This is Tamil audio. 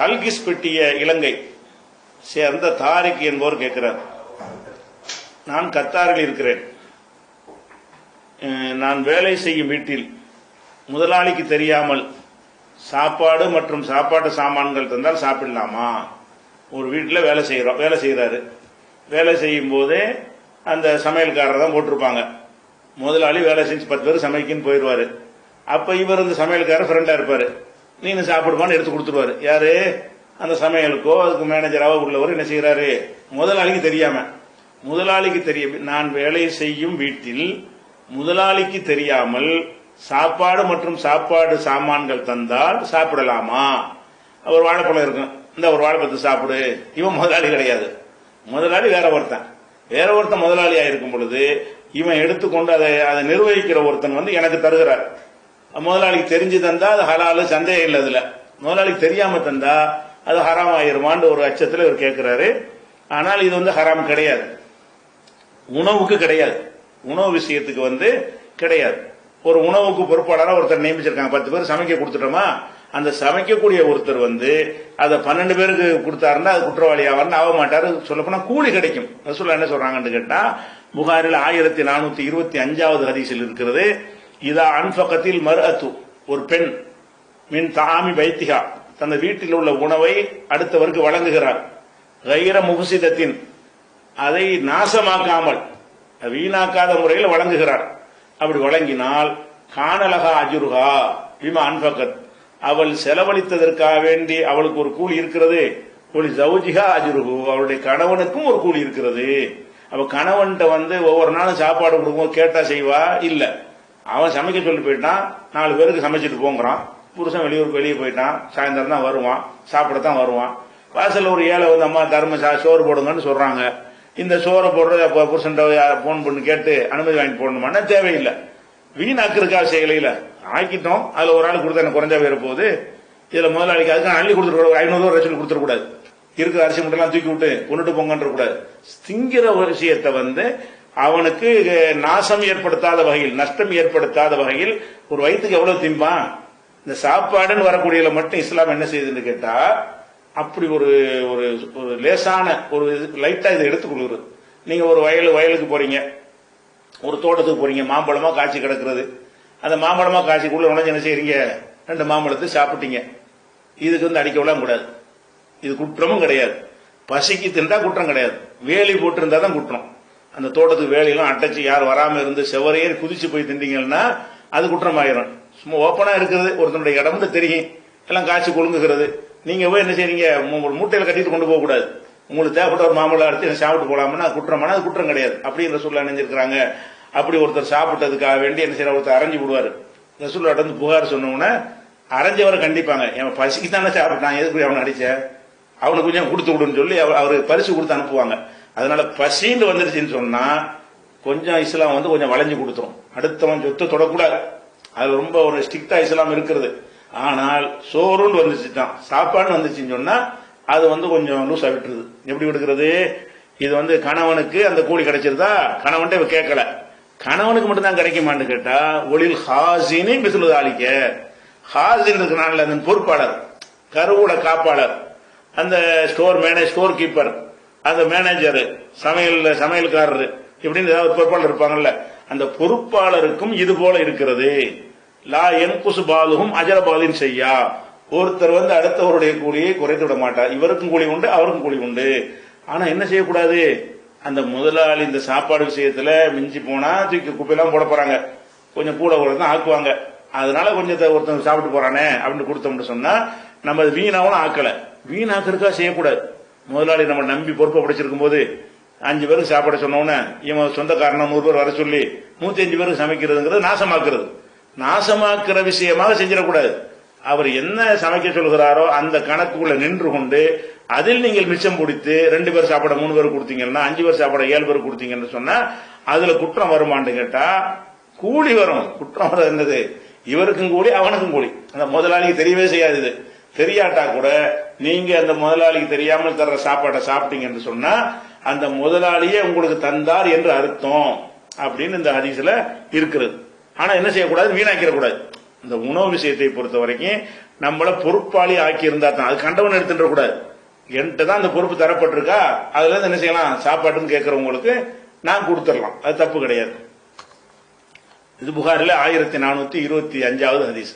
தல்கிஸ் பெட்டிய இலங்கை சேர்ந்த தாரிக் என்பவர் கேட்கிறார், நான் கத்தாரில் இருக்கிறேன். நான் வேலை செய்யும் வீட்டில் முதலாளிக்கு தெரியாமல் சாப்பாடு மற்றும் சாப்பாட்டு சாமான்கள் தந்தால் சாப்பிடலாமா? ஒரு வீட்டில் வேலை செய்யறாரு. வேலை செய்யும் போதே அந்த சமையல்காரர் தான் போட்டிருப்பாங்க. முதலாளி வேலை செஞ்சு 10 பேர் சமைக்கின்னு போயிடுவாரு. அப்ப இவர் இந்த சமையல்காரர் ஃப்ரெண்டா இருப்பாரு. நீங்க சாப்பிடுமான்னு எடுத்து கொடுத்துருவாரு. யாரு? அந்த சமையலுக்கோ அதுக்கு மேனேஜராவோ உள்ளவர் என்ன செய்யறாரு? முதலாளிக்கு தெரியாம நான் வேலை செய்யும் வீட்டில் முதலாளிக்கு தெரியாமல் சாப்பாடு மற்றும் சாப்பாடு சாமான்கள் தந்தால் சாப்பிடலாமா? ஒரு வாழைப்பழம் இருக்கும், இந்த ஒரு வாழைப்பழத்தை சாப்பிடு. இவன் முதலாளி கிடையாது, முதலாளி வேற ஒருத்தன் முதலாளியா இருக்கும் பொழுது இவன் எடுத்துக்கொண்டு அதை நிர்வகிக்கிற ஒருத்தன் எனக்கு தருகிறார். முதலாளிக்கு தெரிஞ்சு தந்தா அது ஹலாலு, சந்தேகம் இல்லை. அதுல முதலாளிக்கு தெரியாம தந்தா அது ஹராம் ஆயிருமான்னு ஒரு அச்சத்தில் இவர் கேட்கிறாரு. ஆனால் இது ஹராம் கிடையாது, உணவுக்கு கிடையாது, உணவு விஷயத்துக்கு கிடையாது. ஒரு உணவுக்கு பொறுப்பாளராக ஒருத்தர் நியமிச்சிருக்காங்க. 10 பேர் சமைக்க கொடுத்துட்டோமா, அந்த சமைக்கக்கூடிய ஒருத்தர் அதை 12 பேருக்கு கொடுத்தாருன்னா அது குற்றவாளி ஆக மாட்டாரு. சொல்லப்போனா கூலி கிடைக்கும். ரசூலுல்லாஹ் என்ன சொல்றாங்கன்னு கேட்டா, புகாரில் 1425வது ஹதீஸில் இருக்கிறது, இதா அன்ஃபகத்தில் மர்அத்து, ஒரு பெண் மின் தாமி பைத்திகா, தந்த வீட்டில் உள்ள உணவை அடுத்தவருக்கு வழங்குகிறார். கைர முஃசிதத்தின், அதை நாசமாக்காமல் வீணாக்காத முறையில் வழங்குகிறார். அப்படி வழங்கினால் கானலகா அஜுருகா பிமா அன்ஃபகத், அவள் செலவழித்ததற்காக வேண்டி அவளுக்கு ஒரு கூலி இருக்கிறது. கூலி ஜவுஜிகா அஜுருகு, அவளுடைய கணவனுக்கும் ஒரு கூலி இருக்கிறது. அவ கணவன்கிட்ட ஒவ்வொரு நாளும் சாப்பாடு கொடுக்கும்போது கேட்டா செய்வா இல்ல. அவன் சமைக்க சொல்லி போயிட்டான், 4 பேருக்கு சமைச்சிட்டு போங்கிறான். புருஷன் வெளியே போயிட்டான், சாயந்தரம் தான் வருவான், சாப்பிடத்தான் வருவான். வாசல்ல ஒரு ஏழை அம்மா தர்ம சோறு போடுங்கன்னு சொல்றாங்க. இந்த சோறை போடுறது புருஷன் போன் பண்ணி கேட்டு அனுமதி வாங்கி போடணுமான்னா தேவையில்லை. வீணாக்குறதுக்கா செய்யல, ஆக்கிட்டோம். அதுல ஒரு ஆள் கொடுத்தா எனக்கு குறைஞ்சா வேற போகுது. இதுல முதலாளிக்கு அதுக்கு அள்ளி கொடுத்துருக்கூடாது, 500 ரூபாய் ரசூல் கொடுத்துடக்கூடாது. இருக்கிற அரிசி முட்டைலாம் தூக்கி விட்டு கொண்டுட்டு போங்கன்ற கூடாது. திங்கிற ஒரு விஷயத்தை அவனுக்கு நாசம் ஏற்படுத்தாத வகையில், நஷ்டம் ஏற்படுத்தாத வகையில், ஒரு வயிற்றுக்கு எவ்வளவு திம்பா இந்த சாப்பாடுன்னு வரக்கூடியல மட்டும் இஸ்லாம் என்ன செய்யுதுன்னு கேட்டா, அப்படி ஒரு லேசான ஒரு லைட்டா இதை எடுத்துக் கொள்கிறது. நீங்க ஒரு வயலுக்கு போறீங்க, ஒரு தோட்டத்துக்கு போறீங்க, மாம்பழமா காய்ச்சி கிடக்கிறது. அந்த மாம்பழமா காய்ச்சிக்குள்ள உடனே என்ன செய்யறீங்க? 2 மாம்பழத்தை சாப்பிட்டீங்க. இதுக்கு அடிக்க விட கூடாது. இது குற்றமும் கிடையாது. பசிக்கு தின்றா குற்றம் கிடையாது. வேலி போட்டு இருந்தா தான் குற்றம். அந்த தோட்டத்துக்கு வேலையெல்லாம் அடைச்சு யார் வராம இருந்து செவரையே குதிச்சு போய் திண்டீங்கன்னா அது குற்றம் ஆயிரும். சும்மா ஓப்பனா இருக்கிறது, ஒருத்தனுடைய இடம்னு தெரியும், எல்லாம் காய்ச்சி கொழுங்குகிறது. நீங்க போய் என்ன செய்றீங்க? மூட்டையில கட்டிட்டு கொண்டு போக கூடாது. உங்களுக்கு தேவைப்பட்ட ஒரு மாம்பழம் அடிச்சு சாப்பிட்டு போலாம்னா குற்றமான அது குற்றம் கிடையாது. அப்படின்னு ரசூலுல்லாஹ் நினைஞ்சிருக்கிறாங்க. அப்படி ஒருத்தர் சாப்பிட்டதுக்காக வேண்டி என்ன செய்யற, ஒருத்தர் அரைஞ்சு விடுவாரு. ரசூலுல்லாஹ் புகார் சொன்னோம்னா அரைஞ்சவரை கண்டிப்பாங்க. என் பசிக்கு தானே சாப்பிட்டான், எதுக்கு அவனை அடிச்ச, அவனுக்கு கொஞ்சம் கொடுத்து விடுன்னு சொல்லி அவரு பரிசு கொடுத்து அனுப்புவாங்க. அதனால பசின்னு வந்துருச்சுன்னு சொன்னா கொஞ்சம் இஸ்லாம் கொஞ்சம் வளைஞ்சு கொடுத்துரும். அடுத்தவன் சொத்தை தொடக்கூடாது. அது ரொம்ப ஒரு ஸ்ட்ரிக்டா இஸ்லாம் இருக்கிறது. ஆனால் சோறுன்னு வந்துச்சுதான், சாப்பாடுன்னு வந்துச்சுன்னு சொன்னா அது கொஞ்சம் லூசா விட்டுருது. எப்படி விடுக்கிறது? இது கணவனுக்கு அந்த கூலி கிடைச்சிருதா, கணவன்ட்ட இவ கேட்கல, கணவனுக்கு மட்டும்தான் கிடைக்குமான்னு கேட்டா, ஒளில் ஹாசினி மிசுலுதாலிக்க, ஹாசின் இருக்கிறனால அந்த பொறுப்பாளர், கருவூல காப்பாளர், அந்த ஸ்டோர் கீப்பர், அந்த மேனேஜர், சமையல்காரர், இப்படின்னு ஏதாவது பொறுப்பாளர் இருப்பாங்கல்ல, அந்த பொறுப்பாளருக்கும் இது போல இருக்கிறது. லா என்குசு பாலுகும் அஜரபாலின் செய்யா, ஒருத்தர் அடுத்தவருடைய கூலியை குறைத்து விட மாட்டார். இவருக்கும் கூலி உண்டு, அவருக்கும் கூலி உண்டு. ஆனா என்ன செய்யக்கூடாது? அந்த முதலாளி இந்த சாப்பாடு விஷயத்துல மிஞ்சி போனா தூக்கி குப்பையெல்லாம் போட போறாங்க, கொஞ்சம் கூட தான் ஆக்குவாங்க. அதனால கொஞ்சத்தை ஒருத்தர் சாப்பிட்டு போறானே அப்படின்னு கொடுத்தோம்னு சொன்னா நம்ம அது வீணாவும் ஆக்கல. வீணாக்கிறதுக்காக செய்யக்கூடாது. முதலாளி நம்ம நம்பி பொறுப்பை பிடிச்சிருக்கும் போது 5 பேருக்கு சாப்பாடு சொன்னோன்னு இவன் சொந்தக்காரன 100 பேர் வர சொல்லி 105 பேருக்கு சமைக்கிறதுங்கிறது நாசமாக்குற விஷயமாக செஞ்சிடக்கூடாது. அவர் என்ன சமைக்க சொல்கிறாரோ அந்த கணக்குள்ள நின்று கொண்டு அதில் நீங்கள் மிச்சம் பிடித்து 2 பேர் சாப்பாட 3 பேர் கொடுத்தீங்கன்னா, 5 பேர் சாப்பாட 7 பேர் கொடுத்தீங்கன்னு சொன்னா அதுல குற்றம் வருமான்னு கேட்டா கூலி வரும். குற்றம் வர என்னது? இவருக்கும் கூலி, அவனுக்கும் கூலி. அந்த முதலாளிக்கு தெரியவே செய்யாது. தெரியாட்டா கூட நீங்க அந்த முதலாளிக்கு தெரியாமல் தர்ற சாப்பாட்டை சாப்பிட்டீங்கன்னு சொன்னா அந்த முதலாளியே உங்களுக்கு தந்தார் என்று அர்த்தம் அப்படின்னு இந்த ஹதீஸ்ல இருக்கிறது. ஆனா என்ன செய்யக்கூடாது? வீணாக்கிற கூடாது. இந்த உணவு விஷயத்தை பொறுத்த வரைக்கும் நம்மள பொறுப்பாளி ஆக்கி இருந்தா தான். அது கண்டவன் எடுத்துட கூடாது. என்கிட்ட தான் அந்த பொறுப்பு தரப்பட்டிருக்கா, அதுல இருந்து என்ன செய்யலாம், சாப்பாட்டுன்னு கேட்கறவங்களுக்கு நான் கொடுத்துடலாம், அது தப்பு கிடையாது. இது புகாரில் 1425 ஹதீஸ்.